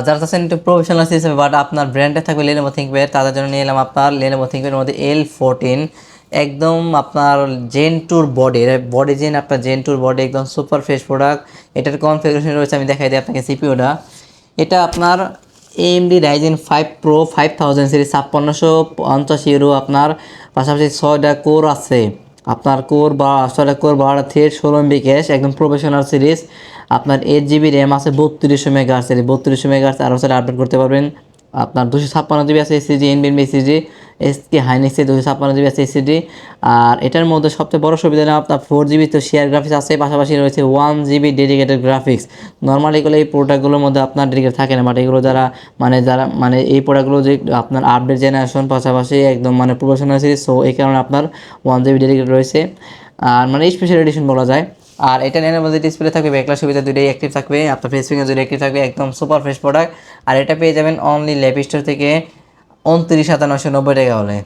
যারা চাচ্ছেন একটু প্রফেশনাল হিসেবে বাট আপনার ব্র্যান্ডে থাকবে Lenovo ThinkPad, তাদের জন্য নিয়ে এলাম আপনার Lenovo ThinkPad এর মধ্যে L14, একদম আপনার জেন টুর বডি, বডি জেন, আপনার জেন টুর বডি, একদম সুপার ফ্রেশ প্রোডাক্ট। এটার কনফিগারেশন রয়েছে, আমি দেখাই দিই আপনাকে সিপিইউটা। এটা আপনার AMD Ryzen 5 Pro 5000 সিরিজ, 5650 আপনার, পাশাপাশি 6টা কোর আছে আপনার, কোর বা 6টা কোর, 12টা থ্রেড, 16 MB ক্যাশ, একদম প্রফেশনাল সিরিজ। আপনার 8 GB র্যাম আছে, 3200 MHz, 3200 MHz আরও সাথে আপডেট করতে পারবেন। আপনার 256 GB আছে এসএসডি, এনভিএমই এসএসডি, এসকে হাইনেক্সে 256 GB আছে এসএসডি। আর এটার মধ্যে সবচেয়ে বড় সুবিধা না, আপনার 4 GB তো শেয়ার গ্রাফিক্স আছে, পাশাপাশি রয়েছে 1 GB ডেডিকেটেড গ্রাফিক্স। নর্মালি এগুলো এই প্রোডাক্টগুলোর মধ্যে আপনার ডেডিকেট থাকে না, বাট এগুলো যারা এই প্রোডাক্টগুলো যে আপনার আপডেট জেনারেশন, পাশাপাশি একদম প্রফেশনাল সিরিজ, সো এই কারণে আপনার 1 GB ডেডিকেট রয়েছে, আর স্পেশাল এডিশন বলা যায়। আর এটা নেওয়ার মধ্যে ডিসপ্লে থাকবে, ব্যাকলাইট সুবিধা দুটোই অ্যাক্টিভ থাকবে, আপনার ফেস ফিঙ্গার দুটোই অ্যাক্টিভ থাকবে, একদম সুপার ফ্রেশ প্রোডাক্ট। আর এটা পেয়ে যাবেন অনলি ল্যাপ স্টোর থেকে 29,990 টাকা হলে।